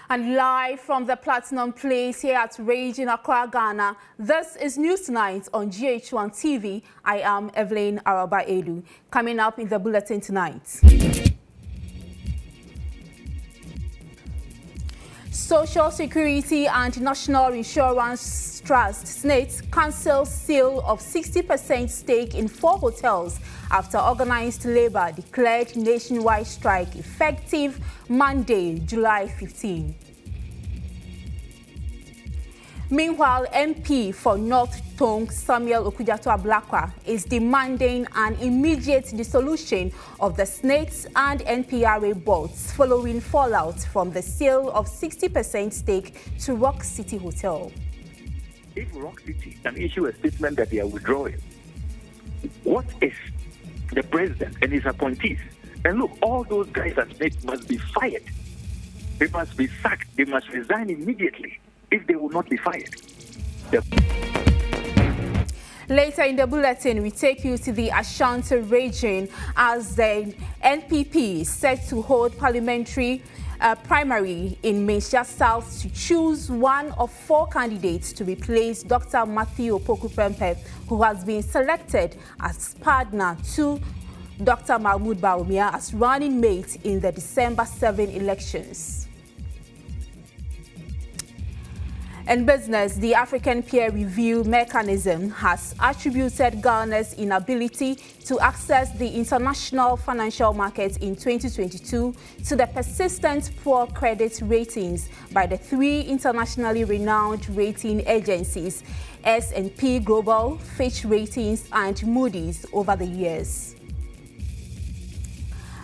And live from the Platinum Place here at Rage in Accra, Ghana, this is News Tonight on GHOne TV. I am Evelyn Araba Aidoo. Coming up in the bulletin tonight. Social Security and National Insurance Trust SSNIT cancels sale of 60% stake in 4 hotels after organized labor declared nationwide strike effective Monday, July 15. Meanwhile, MP for North Tongue Samuel Okudzeto Ablakwa is demanding an immediate dissolution of the SSNIT and NPRA boards following fallout from the sale of 60% stake to Rock City Hotel. If Rock City can issue a statement that they are withdrawing, what is the president and his appointees? And look, all those guys at SSNIT must be fired. They must be sacked. They must resign immediately if they will not be fired. Later in the bulletin, we take you to the Ashanti region as the NPP is set to hold parliamentary primary in Manhyia South to choose one of 4 candidates to replace Dr. Manhyia South, who has been selected as partner to Dr. Mahmoud Bawumia as running mate in the December 7 elections. In business, the African peer review mechanism has attributed Ghana's inability to access the international financial markets in 2022 to the persistent poor credit ratings by the 3 internationally renowned rating agencies, S&P Global, Fitch Ratings, and Moody's over the years.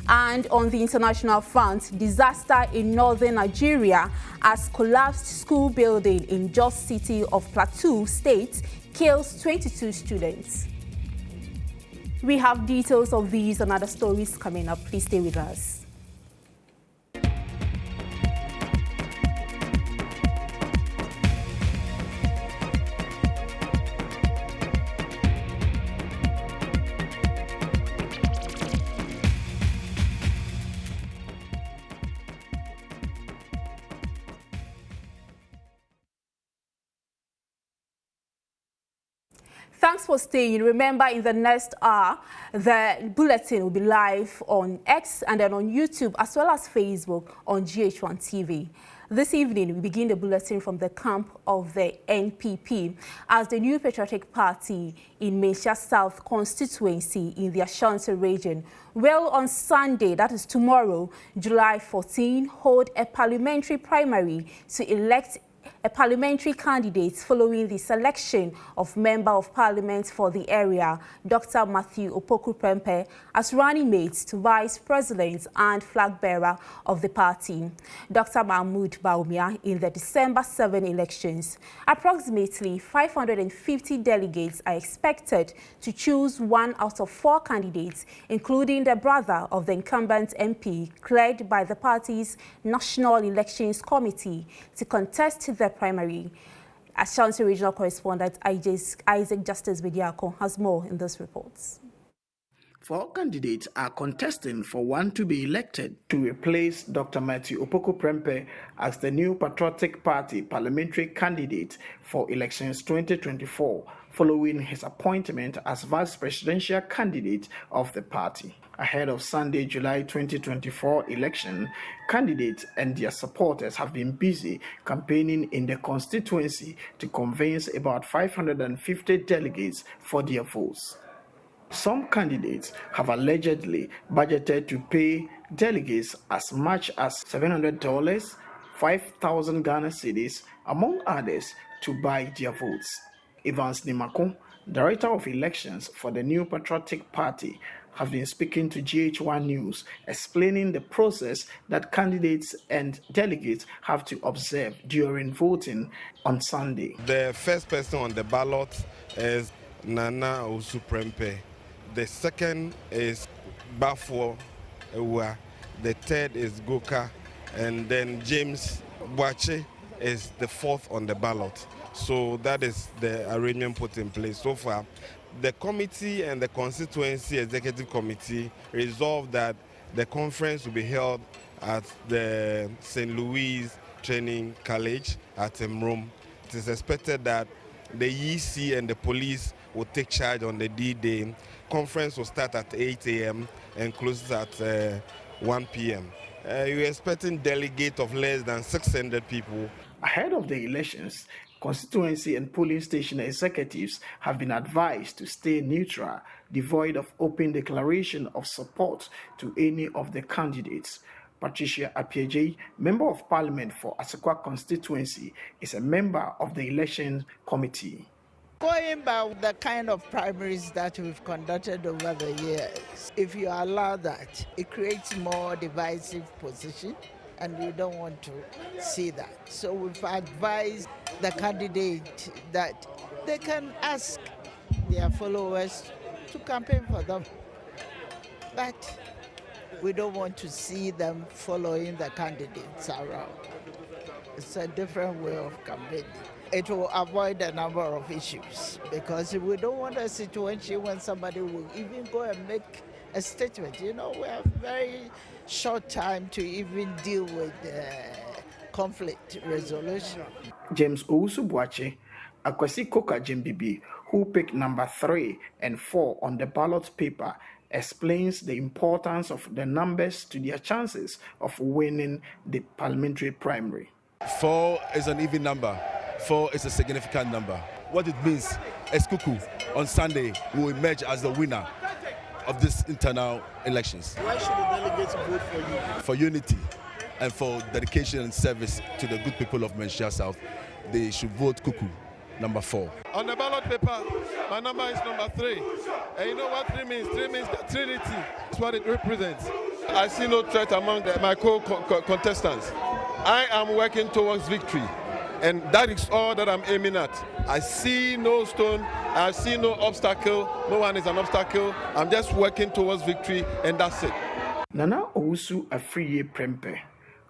And on the international front, disaster in northern Nigeria has collapsed school building in Jos City of Plateau State kills 22 students. We have details of these and other stories coming up. Please stay with us. Thanks for staying. Remember, in the next hour, the bulletin will be live on X and then on YouTube, as well as Facebook on GHOne TV. This evening, we begin the bulletin from the camp of the NPP as the new patriotic party in Manhyia South constituency in the Ashanti region will on Sunday, that is tomorrow, July 14, hold a parliamentary primary to elect a parliamentary candidate following the selection of Member of Parliament for the area, Dr. Manhyia South, as running mate to Vice President and flag bearer of the party, Dr. Mahmoud Bawumia, in the December 7 elections. Approximately 550 delegates are expected to choose 1 out of 4 candidates, including the brother of the incumbent MP, cleared by the party's National Elections Committee, to contest the primary. Ashanti Regional Correspondent Isaac Justice Bediako has more in this report. 4 candidates are contesting for one to be elected to replace Dr. Manhyia South as the new Patriotic Party parliamentary candidate for elections 2024, following his appointment as vice presidential candidate of the party. Ahead of Sunday, July 2024 election, candidates and their supporters have been busy campaigning in the constituency to convince about 550 delegates for their votes. Some candidates have allegedly budgeted to pay delegates as much as $700, 5,000 Ghana cedis, among others, to buy their votes. Evans Nimako, Director of Elections for the new Patriotic Party, have been speaking to GHOne News, explaining the process that candidates and delegates have to observe during voting on Sunday. The first person on the ballot is Nana Osuprempe. The second is Bafo Ewa. The third is Goka. And then James Boache is the 4th on the ballot. So that is the arrangement put in place so far. The committee and the constituency executive committee resolved that the conference will be held at the St. Louis Training College at Mrum. It is expected that the EC and the police will take charge on the D-Day. Conference will start at 8 a.m. and close at 1 p.m. We're expecting delegates of less than 600 people. Ahead of the elections, constituency and polling station executives have been advised to stay neutral, devoid of open declaration of support to any of the candidates. Patricia Appiagyei, Member of Parliament for Asokwa constituency, is a member of the election committee. Going by the kind of primaries that we've conducted over the years, if you allow that, it creates more divisive position, and we don't want to see that. So we've advised the candidate that they can ask their followers to campaign for them. But we don't want to see them following the candidates around. It's a different way of campaigning. It will avoid a number of issues, because we don't want a situation when somebody will even go and make a statement. You know, we have very short time to even deal with conflict resolution. James Owusu-Boakye, Akwasi Koka Jimbibi, who picked number 3 and 4 on the ballot paper, explains the importance of the numbers to their chances of winning the parliamentary primary. 4 is an even number. 4 is a significant number. What it means is Kuku on Sunday will emerge as the winner of this internal elections. Why should the delegates vote for you? For unity and for dedication and service to the good people of Manhyia South, they should vote Kuku, number 4. On the ballot paper, my number is number 3. And you know what 3 means? 3 means the Trinity. It's what it represents. I see no threat among my co-contestants. I am working towards victory. And that is all that I'm aiming at. I see no stone, I see no obstacle, no one is an obstacle. I'm just working towards victory, and that's it. Nana Owusu Afriye Prempeh,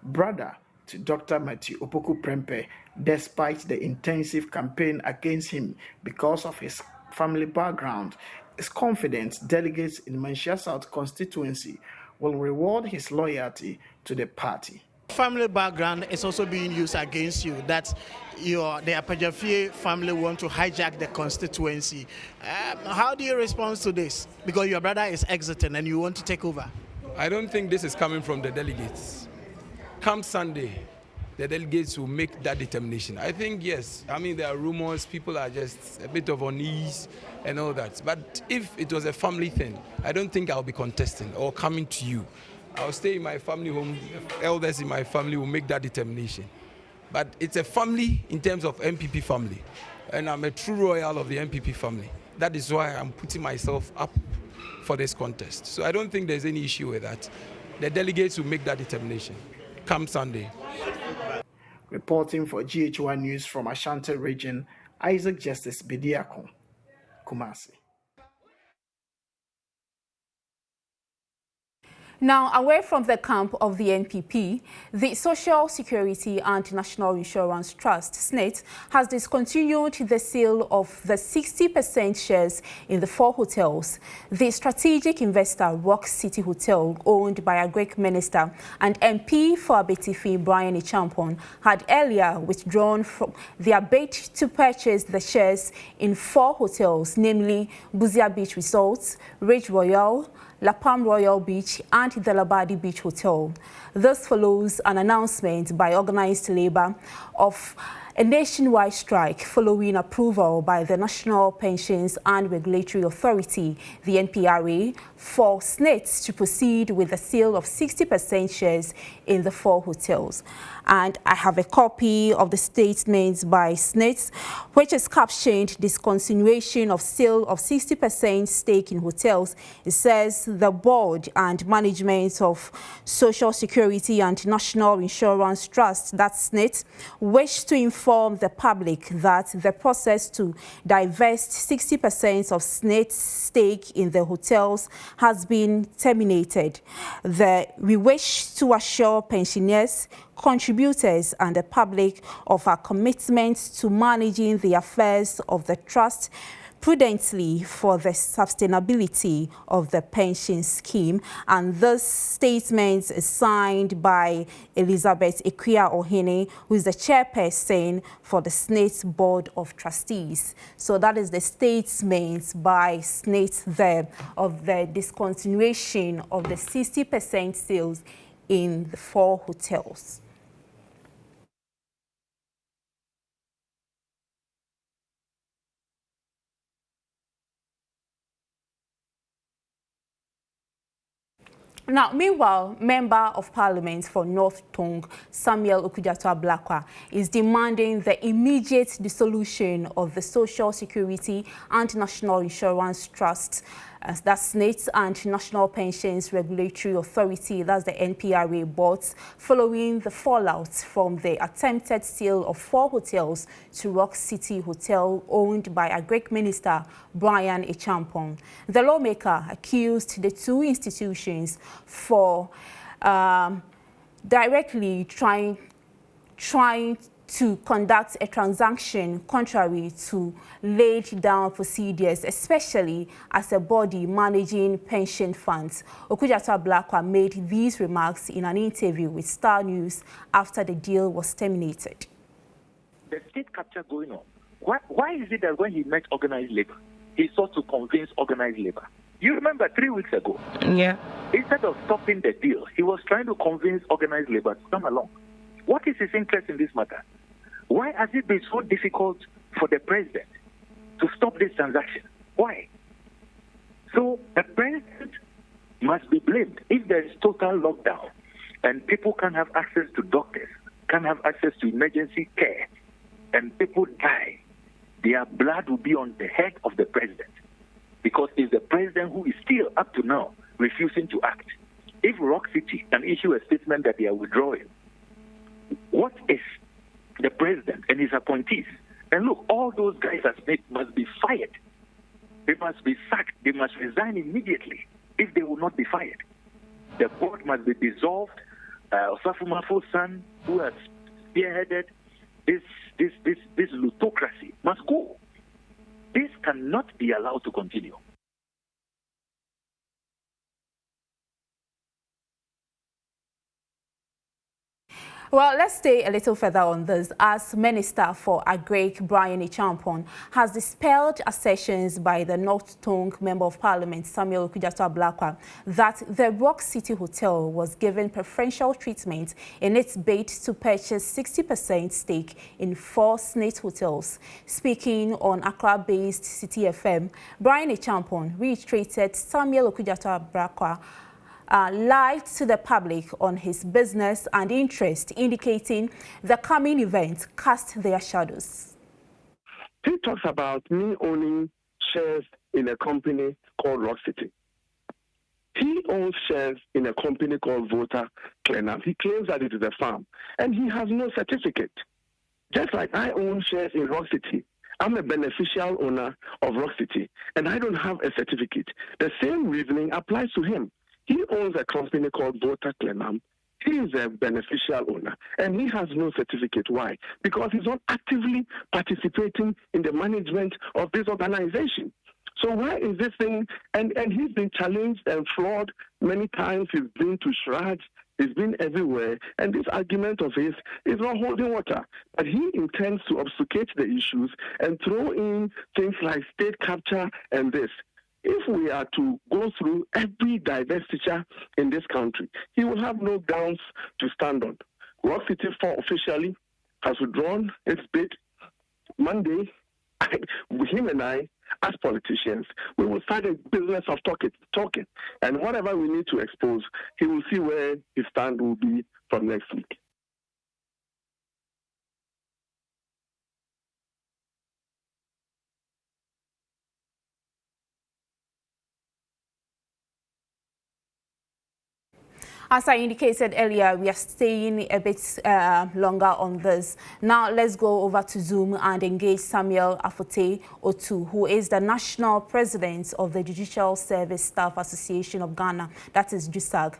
brother to Dr. Matthew Opoku Prempeh, despite the intensive campaign against him because of his family background, is confident delegates in Manhyia South constituency will reward his loyalty to the party. Family background is also being used against you, that the Appiagyei family want to hijack the constituency. How do you respond to this? Because your brother is exiting and you want to take over. I don't think this is coming from the delegates. Come Sunday, the delegates will make that determination. I think, yes, I mean, there are rumors, people are just a bit of unease and all that. But if it was a family thing, I don't think I'll be contesting or coming to you. I'll stay in my family home. Elders in my family will make that determination. But it's a family in terms of NPP family. And I'm a true royal of the NPP family. That is why I'm putting myself up for this contest. So I don't think there's any issue with that. The delegates will make that determination come Sunday. Reporting for GHOne News from Ashanti region, Isaac Justice Bediako, Kumasi. Now, away from the camp of the NPP, the Social Security and National Insurance Trust, SSNIT, has discontinued the sale of the 60% shares in the 4 hotels. The strategic investor, Rock City Hotel, owned by a Greek minister, and MP for Abetifi, Brian Ichampon, had earlier withdrawn from their bid to purchase the shares in 4 hotels, namely Buzia Beach Resorts, Ridge Royal, La Palm Royal Beach and the Labadi Beach Hotel. This follows an announcement by organized labor of a nationwide strike following approval by the National Pensions and Regulatory Authority, the NPRA, for SSNIT to proceed with the sale of 60% shares in the 4 hotels. And I have a copy of the statement by SSNIT, which is captioned "Discontinuation of sale of 60% stake in hotels." It says the board and management of Social Security and National Insurance Trust, that's SSNIT, wish to inform the public that the process to divest 60% of SSNIT's stake in the hotels has been terminated. We wish to assure pensioners, contributors and the public of our commitment to managing the affairs of the trust prudently for the sustainability of the pension scheme. And this statement is signed by Elizabeth Equia-Ohene, who is the chairperson for the SSNIT Board of Trustees. So that is the statement by SSNIT there of the discontinuation of the 60% sales in the 4 hotels. Now, meanwhile, Member of Parliament for North Tongue, Samuel Okudzeto Ablakwa, is demanding the immediate dissolution of the Social Security and National Insurance Trust, that's SSNIT and National Pensions Regulatory Authority, that's the NPRA boards, following the fallout from the attempted sale of 4 hotels to Rock City Hotel, owned by Agric Minister Brian Echampong. The lawmaker accused the 2 institutions for directly trying to conduct a transaction contrary to laid down procedures, especially as a body managing pension funds. Okudzeto Ablakwa made these remarks in an interview with Star News after the deal was terminated. The state capture going on. Why is it that when he met organized labor, he sought to convince organized labor? You remember 3 weeks ago? Yeah. Instead of stopping the deal, he was trying to convince organized labor to come along. What is his interest in this matter? Why has it been so difficult for the president to stop this transaction? Why? So the president must be blamed. If there is total lockdown and people can't have access to doctors, can't have access to emergency care, and people die, their blood will be on the head of the president. Because it's the president who is still, up to now, refusing to act. If Rock City can issue a statement that they are withdrawing, what is the president and his appointees? And look, all those guys at SSNIT must be fired. They must be sacked. They must resign immediately if they will not be fired. The board must be dissolved. Osafumafo's son, who has spearheaded this plutocracy, must go. This cannot be allowed to continue. Well, let's stay a little further on this, as Minister for Agric Brian Echampong has dispelled assertions by the North Tongue Member of Parliament Samuel Okudzeto Ablakwa that the Rock City Hotel was given preferential treatment in its bid to purchase 60% stake in 4 SSNIT hotels. Speaking on Accra-based City FM, Brian Echampong reiterated Samuel Okudzeto Ablakwa lied to the public on his business and interest, indicating the coming event cast their shadows. He talks about me owning shares in a company called Rock City. He owns shares in a company called Volta Clenam. He claims that it is a farm, and he has no certificate. Just like I own shares in Rock City, I'm a beneficial owner of Rock City, and I don't have a certificate. The same reasoning applies to him. He owns a company called Volta Clenam. He is a beneficial owner, and he has no certificate. Why? Because he's not actively participating in the management of this organization. So why is this thing? And he's been challenged and flawed many times. He's been to Shraj. He's been everywhere. And this argument of his is not holding water. But he intends to obfuscate the issues and throw in things like state capture and this. If we are to go through every divestiture in this country, he will have no grounds to stand on. Rock City 4 officially has withdrawn its bid. Monday, him and I, as politicians, we will start a business of talking. And whatever we need to expose, he will see where his stand will be from next week. As I indicated earlier, we are staying a bit longer on this. Now let's go over to Zoom and engage Samuel Afote Otu, who is the National President of the Judicial Service Staff Association of Ghana, that is JUSAG.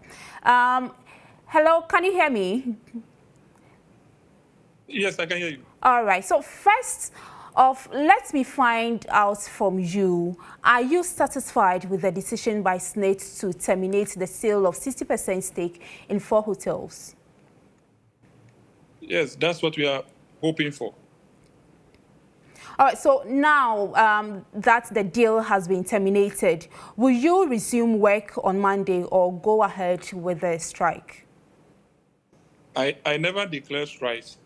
Hello, can you hear me? Yes, I can hear you. All right, so first, Let me find out from you, are you satisfied with the decision by SSNIT to terminate the sale of 60% stake in 4 hotels? Yes, that's what we are hoping for. All right, so now that the deal has been terminated, will you resume work on Monday or go ahead with the strike? I never declared strikes.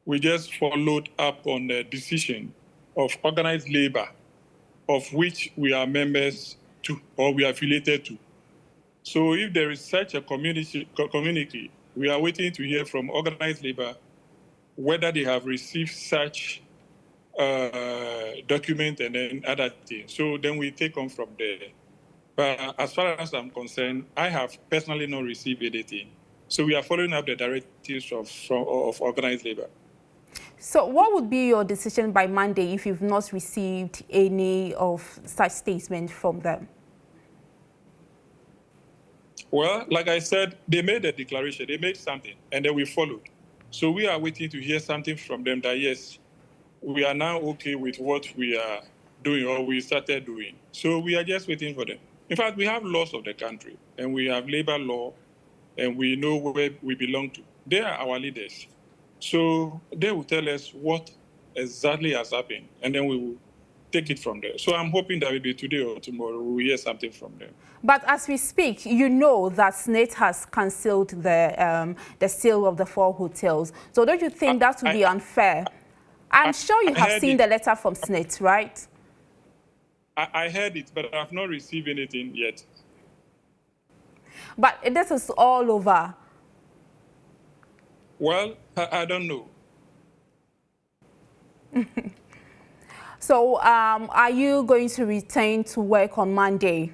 We just followed up on the decision of organized labor, of which we are members to or we are affiliated to. So if there is such a community, we are waiting to hear from organized labor whether they have received such document and then other things. So then we take on from there. But as far as I'm concerned, I have personally not received anything. So we are following up the directives of organized labor. So what would be your decision by Monday if you've not received any of such statements from them? Well, like I said, they made a declaration, they made something, and then we followed. So we are waiting to hear something from them that, yes, we are now okay with what we are doing or we started doing. So we are just waiting for them. In fact, we have laws of the country, and we have labor law, and we know where we belong to. They are our leaders. So they will tell us what exactly has happened, and then we will take it from there. So I'm hoping that it will be today or tomorrow we will hear something from them. But as we speak, you know that SSNIT has cancelled the sale of the 4 hotels. So don't you think that would be unfair? I'm sure you have seen the letter from SSNIT, right? I heard it, but I have not received anything yet. But this is all over. Well, I don't know. So are you going to return to work on Monday?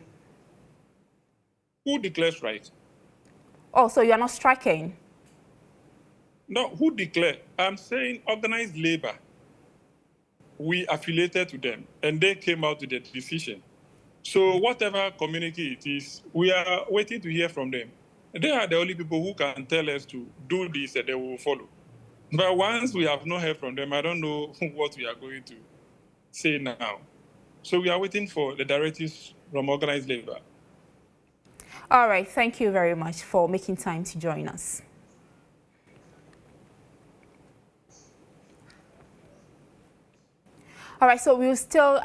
Who declares strike? Oh, so you're not striking? No, who declared? I'm saying organized labor. We affiliated to them, and they came out with the decision. So whatever community it is, we are waiting to hear from them. They are the only people who can tell us to do this and they will follow. But once we have not heard from them, I don't know what we are going to say now. So we are waiting for the directives from organized labor. All right, thank you very much for making time to join us. All right, so we'll still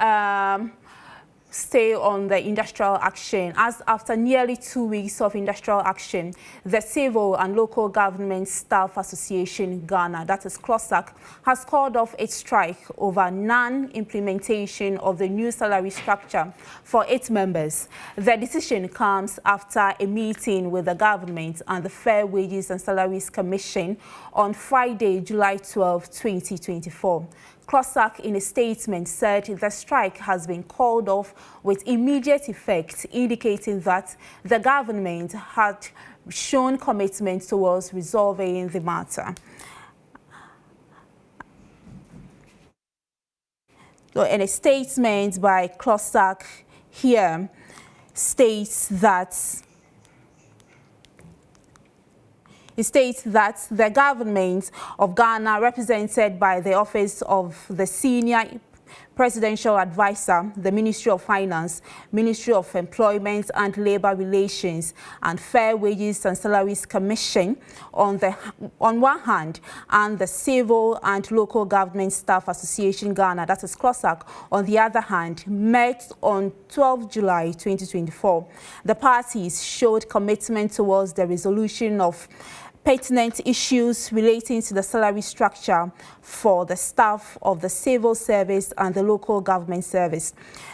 stay on the industrial action, as after nearly 2 weeks of industrial action, the Civil and Local Government Staff Association Ghana, that is CLOSAC, has called off its strike over non-implementation of the new salary structure for its members. The decision comes after a meeting with the government and the Fair Wages and Salaries Commission on Friday, July 12, 2024. CLOSAC, in a statement, said the strike has been called off with immediate effect, indicating that the government had shown commitment towards resolving the matter. So, in a statement by CLOSAC here states that it states that the government of Ghana, represented by the Office of the Senior Presidential Advisor, the Ministry of Finance, Ministry of Employment and Labour Relations, and Fair Wages and Salaries Commission on one hand, and the Civil and Local Government Staff Association Ghana, that is CLOSAC, on the other hand, met on 12 July 2024. The parties showed commitment towards the resolution of pertinent issues relating to the salary structure for the staff of the civil service and the local government service.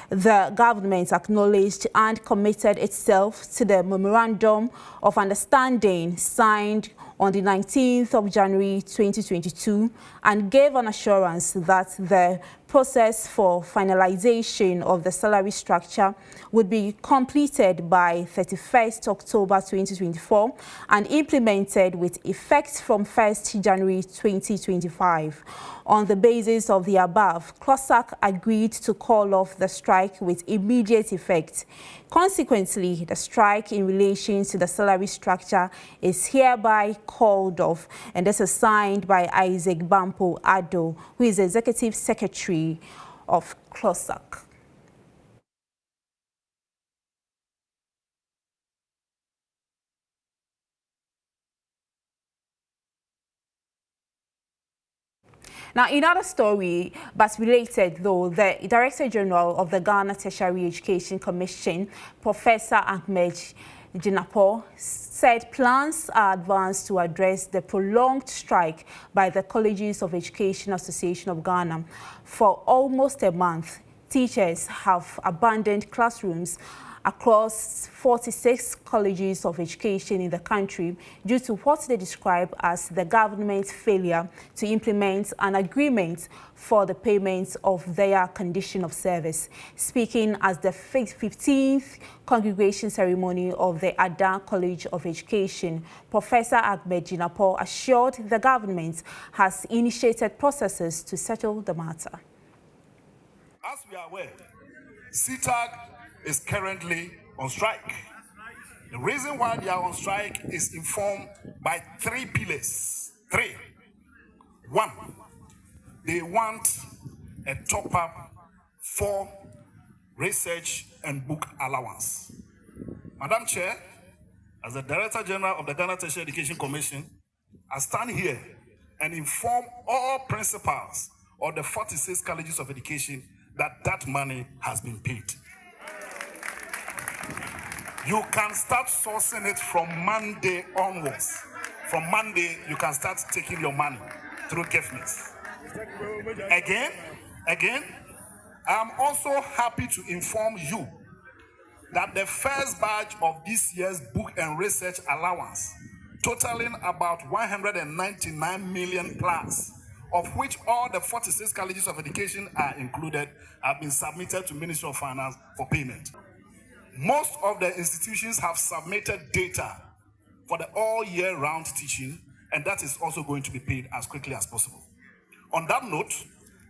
The government acknowledged and committed itself to the Memorandum of Understanding signed on the 19th of January 2022 and gave an assurance that the process for finalization of the salary structure would be completed by 31st October 2024 and implemented with effect from 1st January 2025. On the basis of the above, CLOSAC agreed to call off the strike with immediate effect. Consequently, the strike in relation to the salary structure is hereby called off, and this is signed by Isaac Bampo Aidoo, who is Executive Secretary of CLOSAC. Now, in another story, but related though, the Director General of the Ghana Tertiary Education Commission, Professor Ahmed GHOne, said plans are advanced to address the prolonged strike by the Colleges of Education Association of Ghana. For almost a month, teachers have abandoned classrooms across 46 colleges of education in the country due to what they describe as the government's failure to implement an agreement for the payment of their condition of service. Speaking as the 15th congregation ceremony of the Aidoo College of Education, Professor Ahmed GHOne assured the government has initiated processes to settle the matter. As we are aware, CTAG is currently on strike. The reason why they are on strike is informed by 3 pillars. 3. 1, they want a top-up for research and book allowance. Madam Chair, as the Director General of the Ghana Tertiary Education Commission, I stand here and inform all principals of the 46 colleges of education that that money has been paid. You can start sourcing it from Monday onwards. From Monday, you can start taking your money through GHOne. Again, I'm also happy to inform you that the first batch of this year's book and research allowance, totaling about 199 million plus, of which all the 46 colleges of education are included, have been submitted to Ministry of Finance for payment. Most of the institutions have submitted data for the all-year-round teaching, and that is also going to be paid as quickly as possible. On that note,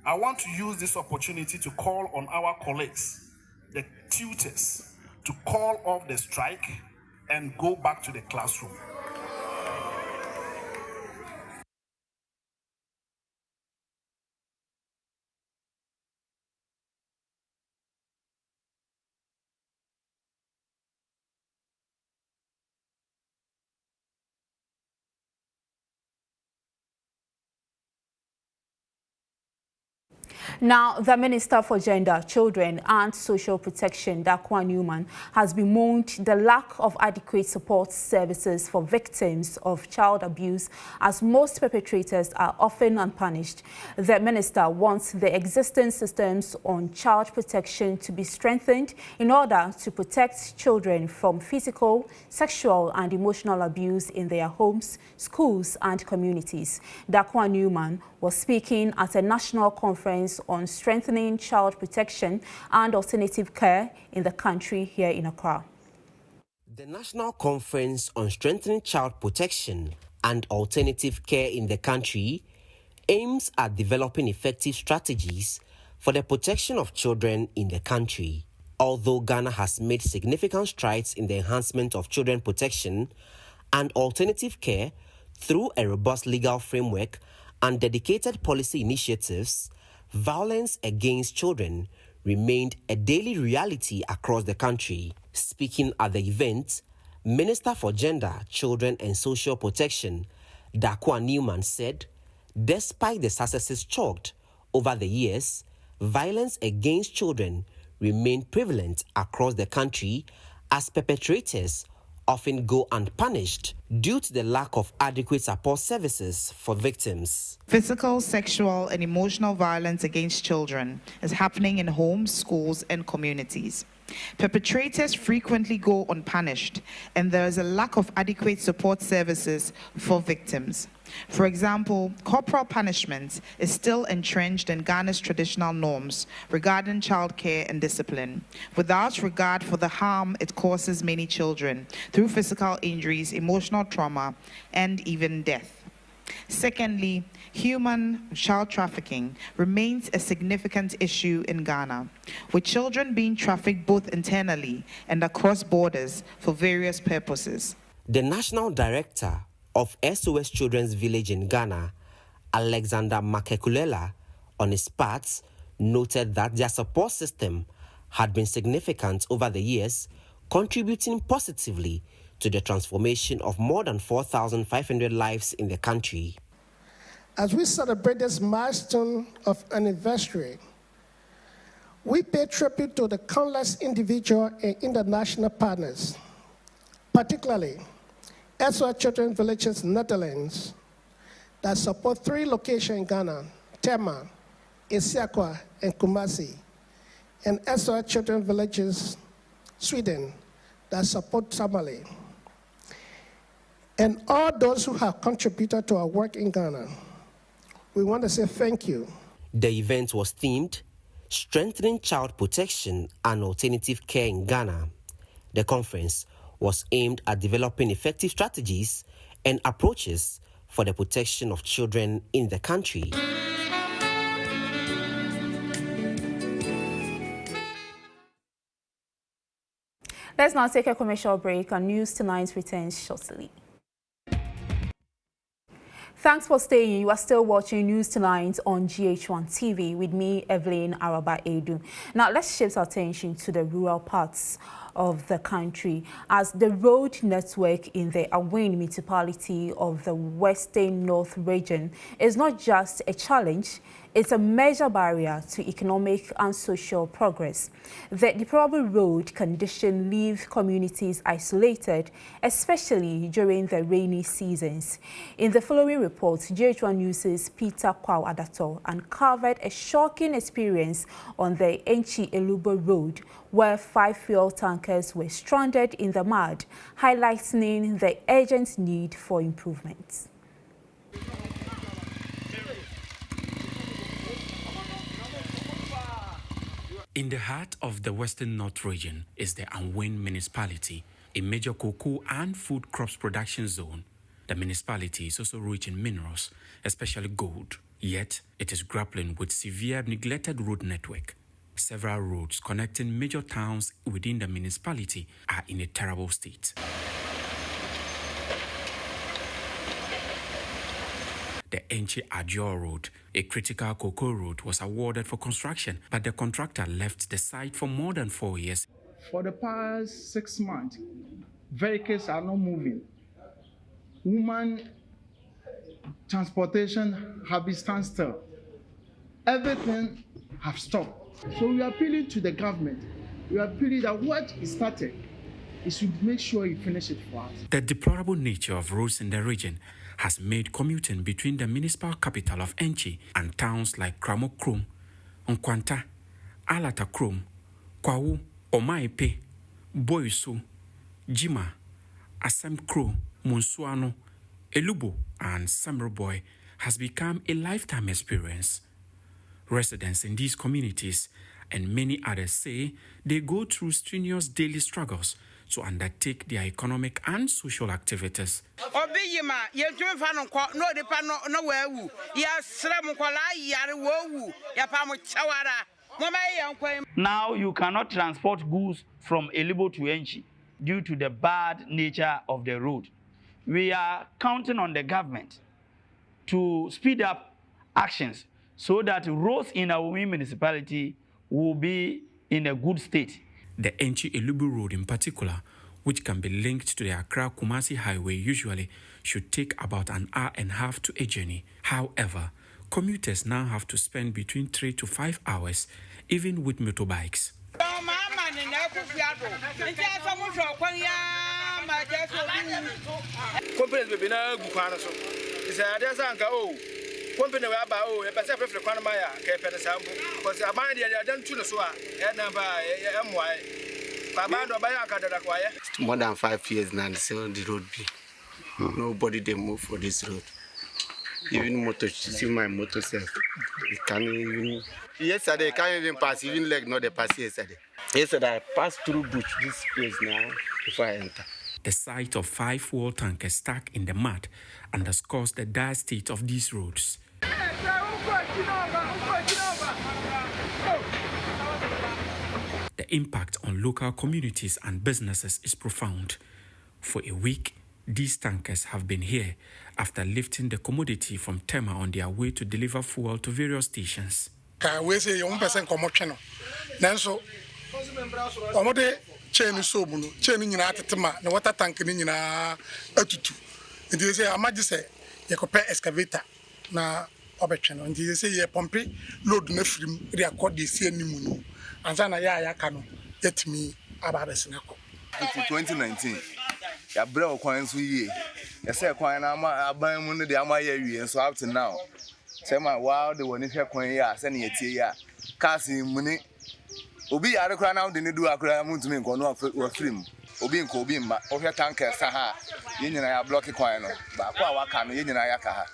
I want to use this opportunity to call on our colleagues, the tutors, to call off the strike and go back to the classroom. Now, the Minister for Gender, Children and Social Protection, GHOne, has bemoaned the lack of adequate support services for victims of child abuse, as most perpetrators are often unpunished. The Minister wants the existing systems on child protection to be strengthened in order to protect children from physical, sexual and emotional abuse in their homes, schools and communities. GHOne was speaking at a national conference on strengthening child protection and alternative care in the country here in Accra. The National Conference on Strengthening Child Protection and Alternative Care in the country aims at developing effective strategies for the protection of children in the country. Although Ghana has made significant strides in the enhancement of children protection and alternative care through a robust legal framework and dedicated policy initiatives, violence against children remained a daily reality across the country. Speaking at the event, Minister for Gender, Children and Social Protection, GHOne said, despite the successes chalked over the years, violence against children remained prevalent across the country as perpetrators often go unpunished due to the lack of adequate support services for victims. Physical, sexual, and emotional violence against children is happening in homes, schools, and communities. Perpetrators frequently go unpunished, and there is a lack of adequate support services for victims. For example, corporal punishment is still entrenched in Ghana's traditional norms regarding child care and discipline, without regard for the harm it causes many children through physical injuries, emotional trauma, and even death. Secondly, human child trafficking remains a significant issue in Ghana, with children being trafficked both internally and across borders for various purposes. The National Director of SOS Children's Village in Ghana, Alexander Makekulela, on his part, noted that their support system had been significant over the years, contributing positively to the transformation of more than 4,500 lives in the country. As we celebrate this milestone of anniversary, we pay tribute to the countless individual and international partners, particularly SOS Children's Villages Netherlands, that support 3 locations in Ghana, Tema, Isiakwa, and Kumasi, and SOS Children's Villages Sweden, that support Tamale, and all those who have contributed to our work in Ghana. We want to say thank you. The event was themed Strengthening Child Protection and Alternative Care in Ghana. The conference was aimed at developing effective strategies and approaches for the protection of children in the country. Let's now take a commercial break, and News Tonight returns shortly. Thanks for staying. You are still watching News Tonight on GHOne TV with me, Evelyn, Araba, Aidoo. Now, let's shift our attention to the rural parts of the country, as the road network in the Awin municipality of the Western North region is not just a challenge, it's a major barrier to economic and social progress. The deplorable road condition leave communities isolated, especially during the rainy seasons. In the following report, GHOne News' Peter Kwao Adato uncovered a shocking experience on the Enchi-Elubo road, where 5 fuel tankers were stranded in the mud, highlighting the urgent need for improvements. In the heart of the Western North region is the Awin municipality, a major cocoa and food crops production zone. The municipality is also rich in minerals, especially gold, yet it is grappling with severe neglected road network. Several roads connecting major towns within the municipality are in a terrible state. The Enchi-Adio Road, a critical cocoa road, was awarded for construction, but the contractor left the site for more than 4 years. For the past 6 months, vehicles are not moving. Woman transportation have been standstill. Everything have stopped. So we are appealing to the government. We are appealing that what is started, it should make sure you finish it for us. The deplorable nature of roads in the region has made commuting between the municipal capital of Enchi and towns like Kramokrom, Nkwanta, Alatakrom, Kwawu, Omaipe, Boiso, Jima, Asemkro, Monsuano, Elubo, and Samroboy has become a lifetime experience. Residents in these communities and many others say they go through strenuous daily struggles to undertake their economic and social activities. Now you cannot transport goods from Elubo to Enchi due to the bad nature of the road. We are counting on the government to speed up actions so that roads in our municipality will be in a good state. The Enchi-Elubo Road in particular, which can be linked to the Accra-Kumasi Highway, usually should take about an hour and a half to a journey. However, commuters now have to spend between 3 to 5 hours, even with motorbikes. Company we about oh, a person for Kwanamaya, Captain Sample, because I mind I don't to the Swa, and MY. More than 5 years now, still the road be. Nobody they move for this road. Even motor, see my motor self. It can't even. Yesterday, can't even pass, even like not the pass yesterday. Yesterday, I passed through bush this place now before I enter. The sight of 5 fuel tankers stuck in the mud underscores the dire state of these roads. The impact on local communities and businesses is profound. For a week, these tankers have been here after lifting the commodity from Tema on their way to deliver fuel to various stations. We say 1% commotion. Nanso, omode chain so bunu, chain nyina atetema, na water tank ni nyina atutu. Nti say amaji say ye kope excavator na obetwe no. Nti say ye pompe load na firim re accord the see animu no. Anza na ya ka no yetimi ababese na ko. 2019 ya bre okwan so ye. Ye say kwan na aban mu no de amaye wie so up to now. Say my wow the one hwe kwan ya say na yetie ya. Cars muni obi yare kra na de do akra mu ntumi nko no wa film obi nko obi mma ohwe tanker sa ha ye nyina ya block kwan no ba kwa waka no ye nyina ya ka ha.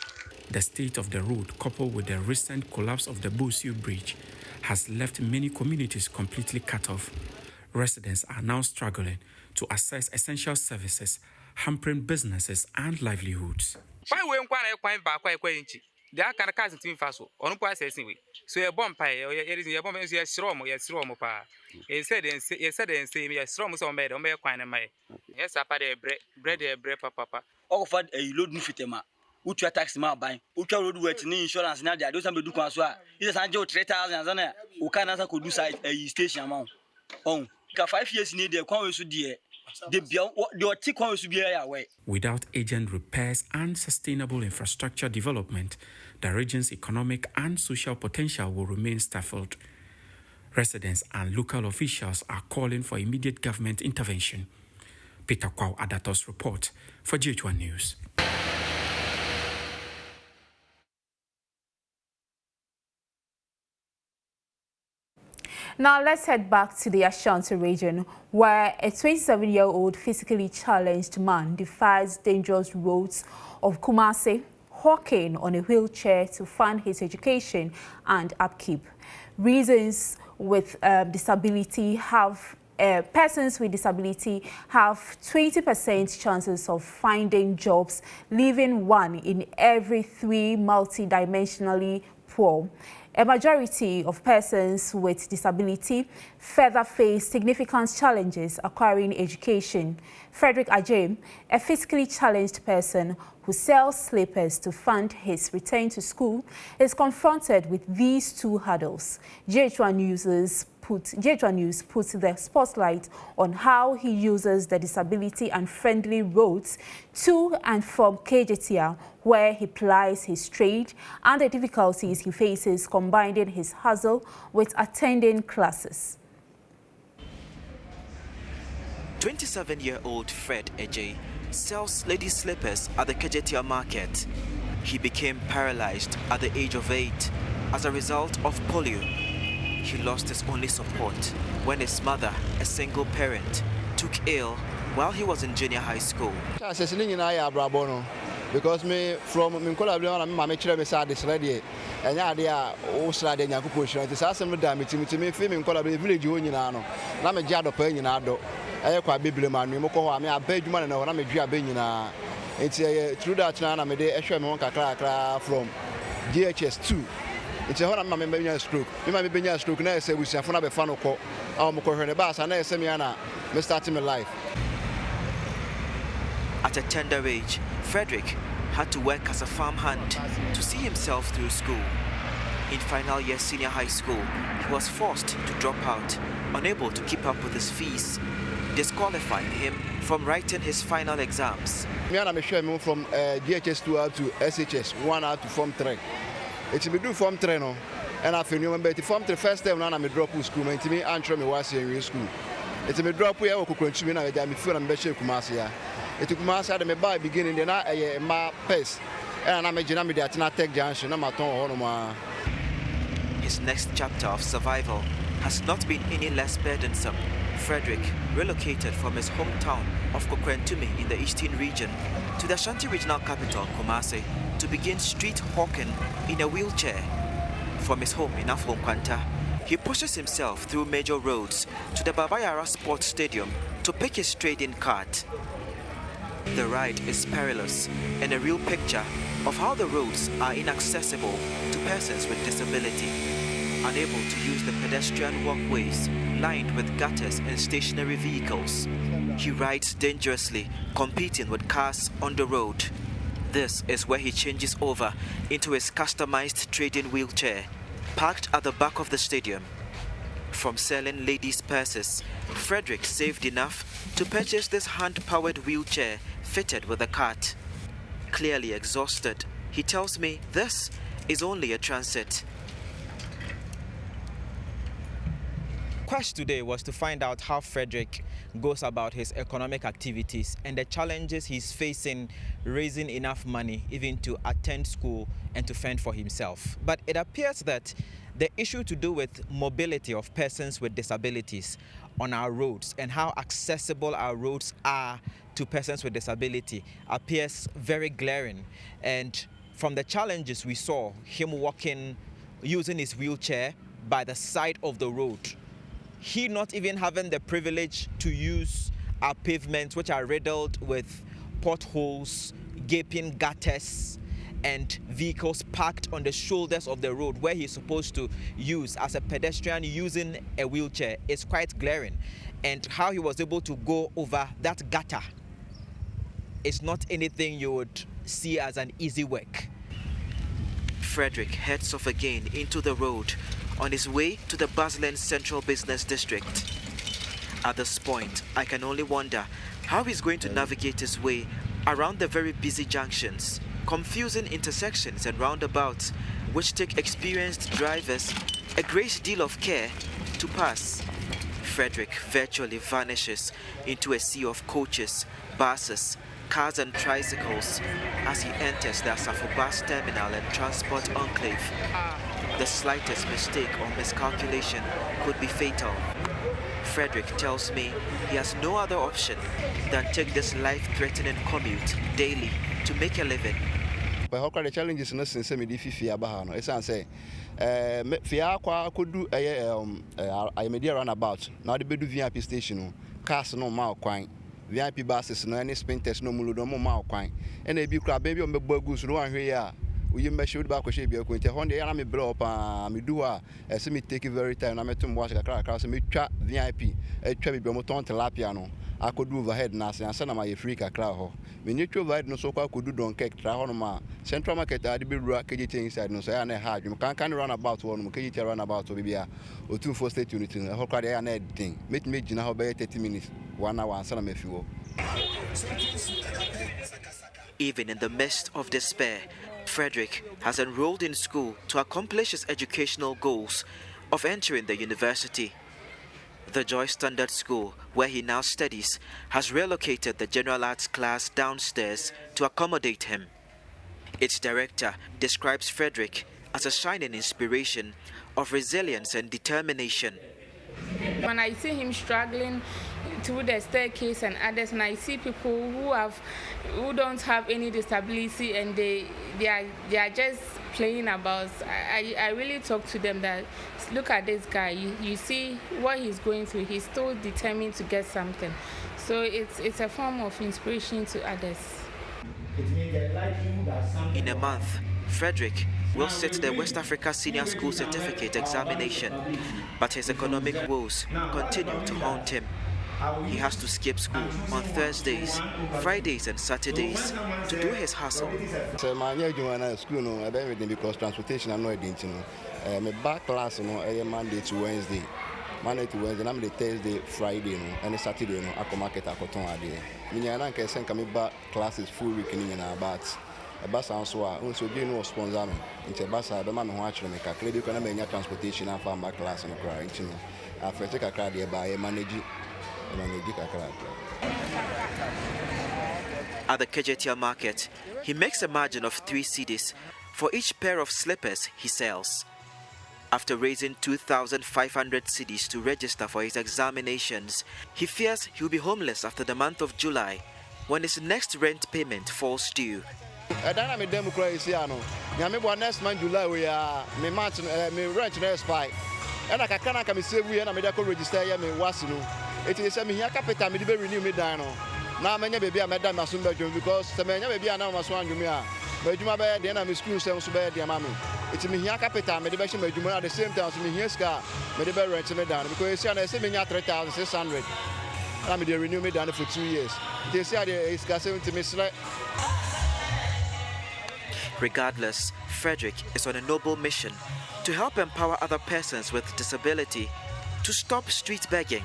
The state of the road, coupled with the recent collapse of the Bosio Bridge, has left many communities completely cut off. Residents are now struggling to access essential services, hampering businesses and livelihoods. They are kind of casting to Faso, on processing way. So a bomb pie, or your bomb is your strom or your strom pa. He said and say, me a strom on bed on my quine and my. Yes, I had a bread, papa. All for a load nifitema. Ucha tax ma by Ucha road wet insurance now. There do some do consua. It is Anjo 3,000 on there. Ukanasa could do side a station amount. Oh, 5 years need the Congress to dear. Without urgent repairs and sustainable infrastructure development, the region's economic and social potential will remain stifled. Residents and local officials are calling for immediate government intervention. Peter Kwao Adatos report for GHOne News. Now let's head back to the Ashanti region, where a 27-year-old physically challenged man defies dangerous roads of Kumasi, hawking on a wheelchair to fund his education and upkeep. Persons with disability have 20% chances of finding jobs, leaving 1 in every 3 multidimensionally poor. A majority of persons with disability further face significant challenges acquiring education. Frederick Ajem, a physically challenged person who sells slippers to fund his return to school, is confronted with these 2 hurdles. GHOne News puts the spotlight on how he uses the disability and friendly roads to and from Kejetia, where he plies his trade, and the difficulties he faces combining his hustle with attending classes. 27-year-old Fred Ejay sells lady slippers at the Kejetia market. He became paralyzed at the age of 8 as a result of polio. He lost his only support when his mother, a single parent, took ill while he was in junior high school. Because me from Minkola, my children are this ready, and yeah, also the Yakupo. It is awesome damage to me, filming Collaborative Village Union. I'm a jar of pain in Ado. I quite Bibliman, Moko, I mean, I beg money, and I'm a Jabina. It's through that now, I'm a day, from GHS 2. It's a whole member stroke. You might be a stroke, and I say we shall have a fan of our Moko Bass, and I say, Miana, me starting my life. At a tender age, Frederick had to work as a farmhand to see himself through school. In final year senior high school, he was forced to drop out, unable to keep up with his fees, disqualifying him from writing his final exams. I'm sure from GHS 2 out to SHS 1 out to Form 3. It's me do Form 3 no, and I feel remember the Form 3 first time now I'm drop out school. My team answer me was in school. It's me drop out I could continue now. I feel I'm better Kumasi. It took my side of my by beginning then I my pace, and I'm a dynamic that not take junction. I'm at home. His next chapter of survival has not been any less burdensome. Frederick relocated from his hometown of Kokwentumi in the Eastern region to the Ashanti regional capital, Kumasi, to begin street hawking in a wheelchair. From his home in Afronkwanta, he pushes himself through major roads to the Babayara Sports Stadium to pick his trading cart. The ride is perilous and a real picture of how the roads are inaccessible to persons with disability, unable to use the pedestrian walkways lined with gutters and stationary vehicles. He rides dangerously, competing with cars on the road. This is where he changes over into his customized trading wheelchair, parked at the back of the stadium. From selling ladies' purses, Frederick saved enough to purchase this hand-powered wheelchair fitted with a cart. Clearly exhausted, he tells me this is only a transit. Quest today was to find out how Frederick goes about his economic activities and the challenges he's facing raising enough money even to attend school and to fend for himself. But it appears that the issue to do with mobility of persons with disabilities on our roads and how accessible our roads are to persons with disability appears very glaring. And from the challenges we saw, him walking, using his wheelchair by the side of the road, he not even having the privilege to use our pavements, which are riddled with potholes, gaping gutters, and vehicles parked on the shoulders of the road where he's supposed to use as a pedestrian using a wheelchair is quite glaring. And how he was able to go over that gutter is not anything you would see as an easy work. Frederick heads off again into the road on his way to the Basel Central Business District. At this point, I can only wonder how he's going to navigate his way around the very busy junctions, confusing intersections and roundabouts, which take experienced drivers a great deal of care to pass. Frederick virtually vanishes into a sea of coaches, buses, cars and tricycles as he enters the Asafo bus terminal and transport enclave. The slightest mistake or miscalculation could be fatal. Frederick tells me he has no other option than take this life-threatening commute daily to make a living. But how can the challenges in the same difficult about it's say Fia could do a media runabout, now the Bedu VIP station, cars no mile quine, VIP buses, no any sprinters, no muludomo mile quine, and a big crab baby on the burgos, no one here. We measured back with Shabby Quinty, Honda, and I blow up, me do a semi take it very time. I met him watch a car across me trap VIP, a Chevy Bemoton Telapiano. I could do overhead Nasi and send my free crowd. When you provide no so called could do don't cake, Trahonoma, Central Market, I'd be rock, KGT inside, no say, and I had you can't run about one, KGT run about to be or 2 for state unit, a whole crowd and everything. Make me now by 30 minutes, 1 hour, and send me fuel. Even in the midst of despair, Frederick has enrolled in school to accomplish his educational goals of entering the university. The Joy Standard School, where he now studies, has relocated the general arts class downstairs to accommodate him. Its director describes Frederick as a shining inspiration of resilience and determination. When I see him struggling through the staircase and others, and I see people who don't have any disability and they are just playing about, I really talk to them that look at this guy, you see what he's going through, he's still determined to get something. So it's a form of inspiration to others. In a month, Frederick will sit the West Africa Senior School Certificate examination, but his economic woes continue to haunt him. He has to skip school on Thursdays, Fridays and Saturdays to do his hustle. So my GHOne school no everything because transportation I'm not identity no. My back class no Monday to Wednesday. Monday to Wednesday, I'm the Thursday, Friday no, and Saturday no I come market akoton ade. Me nyana nka sen come back classes full week ni nyana but bus also so dey no sponsor me. Nti bus be ma me ho akere me kakra bi kana me nya transportation afa back class no kra nti no. After take kakra dey ba manage. At the Okudzeto market, he makes a margin of 3 cedis for each pair of slippers he sells. After raising 2,500 cedis to register for his examinations, he fears he'll be homeless after the month of July, when his next rent payment falls due. Next month July we are me rent no expire. And I can't come save we and I register here me was no. It is me here capital me be renew me down. na menya baby a meda maso bedwom because se menya baby a na maso anwumi a bedwuma be de na me school sem so be de ma me it me hia capital me de be hye bedwuma at the same time so me hia ska me de be rent me down because you say menya 3,600 na me de renew me down for 2 years they say the ska 70 me sle. Regardless, Frederick is on a noble mission to help empower other persons with disability to stop street begging.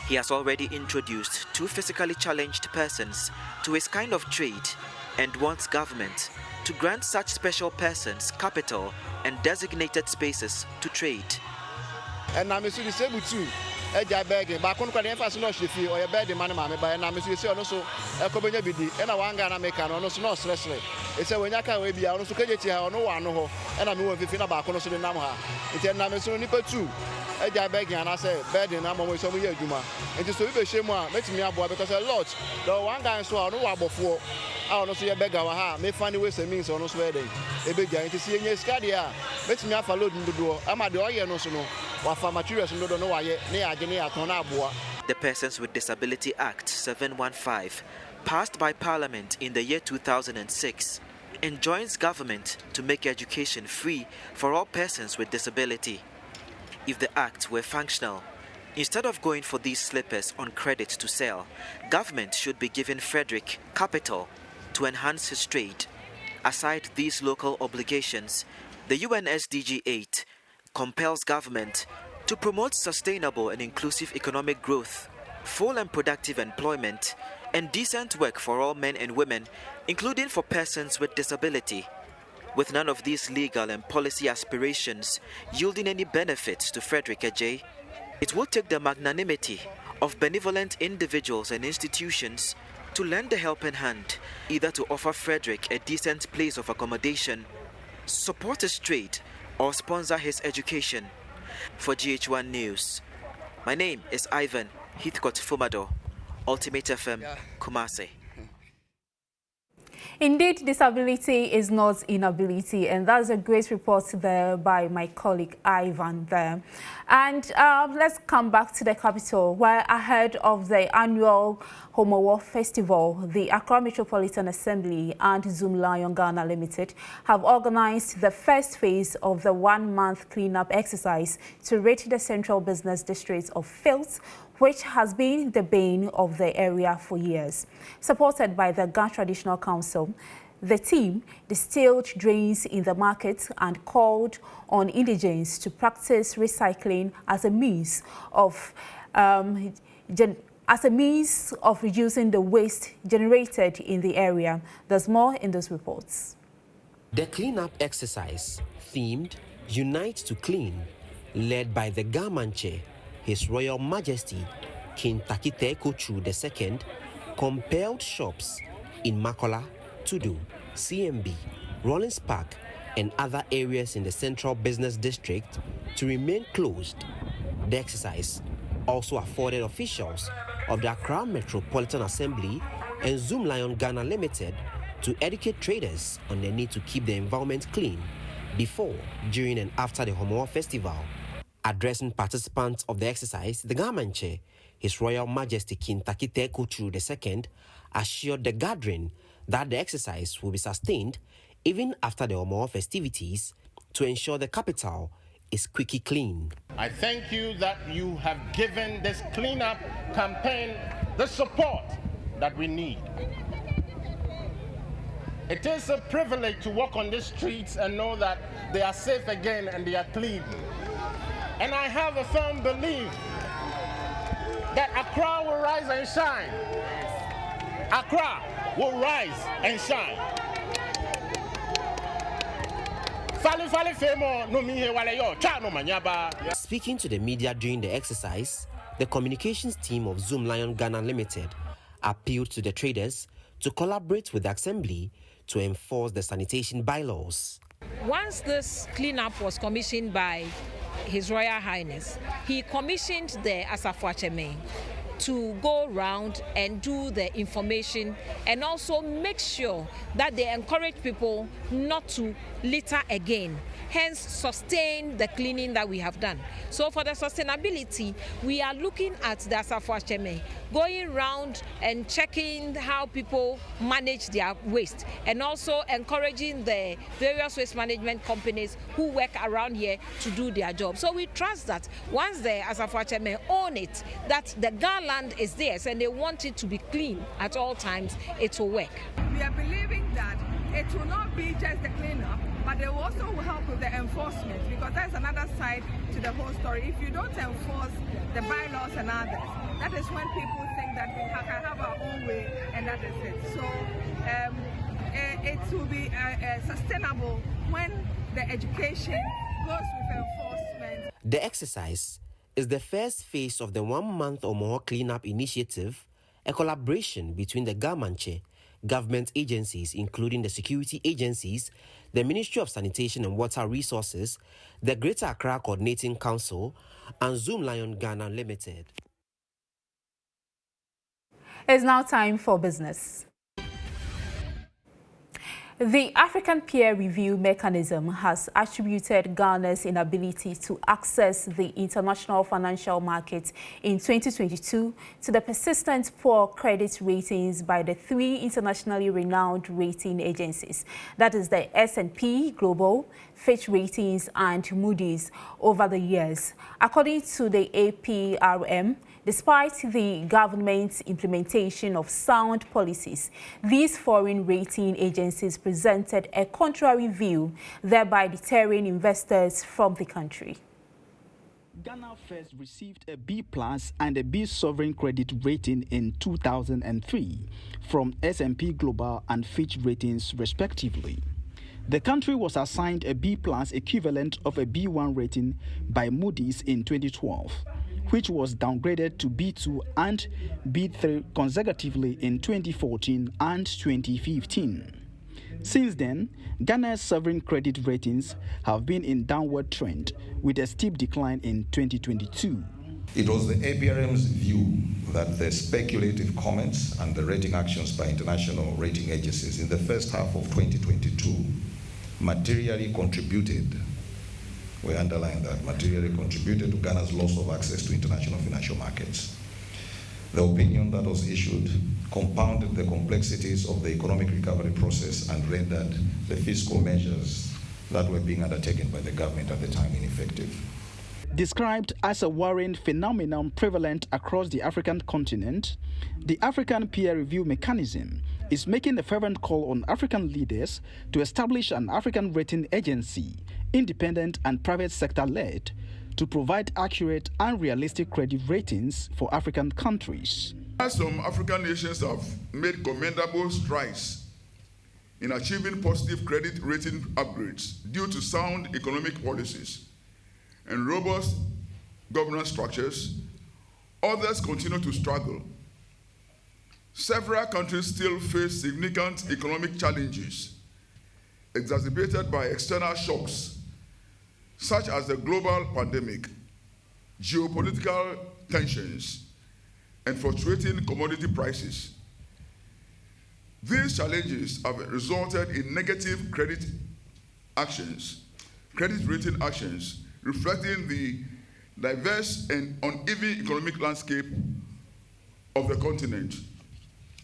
He has already introduced 2 physically challenged persons to his kind of trade and wants government to grant such special persons capital and designated spaces to trade. And I'm disabled too. Eja begging, but I can't emphasize no shifi or a bed man mama by and I'm so also a cobenya bidi and a wanga na make an almost no stress. It's a when I can be also kaja or no one and I'm moving fina back on the Namha. It's a Namaso nipper too. Eja begging and I say bed in Namo with some year Juma. It is so be shame make me a boy because a lot. The one guy so no wabo for I don't see a beggar ha may find ways and means on no sweating. A big guy to see in your scadia. Let me have a load in the door. I'm at the oil no so no. The Persons with Disability Act 715, passed by Parliament in the year 2006, enjoins government to make education free for all persons with disability. If the act were functional, instead of going for these slippers on credit to sell, government should be giving Frederick capital to enhance his trade. Aside these local obligations, the UN SDG 8 compels government to promote sustainable and inclusive economic growth, full and productive employment, and decent work for all men and women, including for persons with disability. With none of these legal and policy aspirations yielding any benefits to Frederick Ajay, it will take the magnanimity of benevolent individuals and institutions to lend a helping hand, either to offer Frederick a decent place of accommodation, support his trade, or sponsor his education. For GHOne News, my name is Ivan Heathcote Fumado, Ultimate FM, Kumasi. Indeed, disability is not inability, and that's a great report there by my colleague Ivan there. And let's come back to the capital, where ahead of the annual Homowo Festival, the Accra Metropolitan Assembly and Zoomlion Ghana Limited have organized the first phase of the one-month cleanup exercise to rid the central business district of filth, which has been the bane of the area for years. Supported by the Ghana Traditional Council, the team distilled drains in the market and called on indigents to practice recycling as a means of reducing the waste generated in the area. There's more in those reports. The cleanup exercise, themed Unite to Clean, led by the Gamanche, His Royal Majesty King Takite II, compelled shops in Makola, Tudu, CMB, Rollins Park, and other areas in the Central Business District to remain closed. The exercise also afforded officials of the Accra Metropolitan Assembly and Zoomlion Ghana Limited to educate traders on the need to keep the environment clean before, during, and after the Homowo Festival. Addressing participants of the exercise, the Gamanche, His Royal Majesty King Takite II, assured the gathering that the exercise will be sustained even after the Homowo festivities to ensure the capital is quickly clean. I thank you that you have given this cleanup campaign the support that we need. It is a privilege to walk on the streets and know that they are safe again and they are clean. And I have a firm belief that Accra will rise and shine. Accra will rise and shine. Speaking to the media during the exercise, the communications team of Zoomlion Ghana Limited appealed to the traders to collaborate with the Assembly to enforce the sanitation bylaws. Once this cleanup was commissioned by His Royal Highness, he commissioned the Asafuacheme to go around and do the information and also make sure that they encourage people not to litter again, hence sustain the cleaning that we have done. So for the sustainability, we are looking at the Asafo-Acheme, going around and checking how people manage their waste and also encouraging the various waste management companies who work around here to do their job. So we trust that once the Asafo-Acheme own it, that the garland is theirs and they want it to be clean at all times, it will work. We are believing that it will not be just the cleanup, but they will also help with the enforcement, because that's another side to the whole story. If you don't enforce the bylaws and others, that is when people think that we can have our own way, and that is it. So it will be sustainable when the education goes with enforcement. The exercise is the first phase of the 1 month or more cleanup initiative, a collaboration between the Gamanche, government agencies including the security agencies, the Ministry of Sanitation and Water Resources, the Greater Accra Coordinating Council, and Zoom Lion Ghana Limited. It's now time for business. The African Peer Review Mechanism has attributed Ghana's inability to access the international financial market in 2022 to the persistent poor credit ratings by the 3 internationally renowned rating agencies, that is the S&P Global, Fitch Ratings and Moody's, over the years. According to the APRM, despite the government's implementation of sound policies, these foreign rating agencies presented a contrary view, thereby deterring investors from the country. Ghana first received a B+ and a B sovereign credit rating in 2003 from S&P Global and Fitch Ratings, respectively. The country was assigned a B+ equivalent of a B1 rating by Moody's in 2012. Which was downgraded to B2 and B3 consecutively in 2014 and 2015. Since then, Ghana's sovereign credit ratings have been in downward trend, with a steep decline in 2022. It was the APRM's view that the speculative comments and the rating actions by international rating agencies in the first half of 2022 materially contributed, we underline that, materially contributed to Ghana's loss of access to international financial markets. The opinion that was issued compounded the complexities of the economic recovery process and rendered the fiscal measures that were being undertaken by the government at the time ineffective. Described as a worrying phenomenon prevalent across the African continent, the African Peer Review Mechanism is making a fervent call on African leaders to establish an African rating agency, independent and private sector-led, to provide accurate and realistic credit ratings for African countries. Some African nations have made commendable strides in achieving positive credit rating upgrades due to sound economic policies and robust governance structures. Others continue to struggle. Several countries still face significant economic challenges, exacerbated by external shocks, such as the global pandemic, geopolitical tensions, and fluctuating commodity prices. These challenges have resulted in negative credit rating actions, reflecting the diverse and uneven economic landscape of the continent.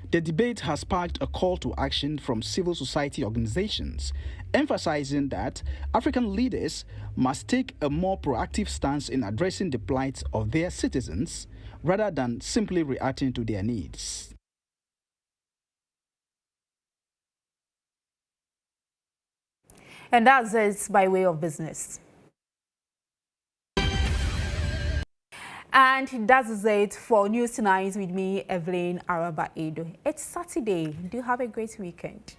The debate has sparked a call to action from civil society organizations, emphasizing that African leaders must take a more proactive stance in addressing the plight of their citizens rather than simply reacting to their needs. And that's it by way of business. And that is it for News Tonight with me, Evelyn, Araba, Aidoo. It's Saturday. Do have a great weekend.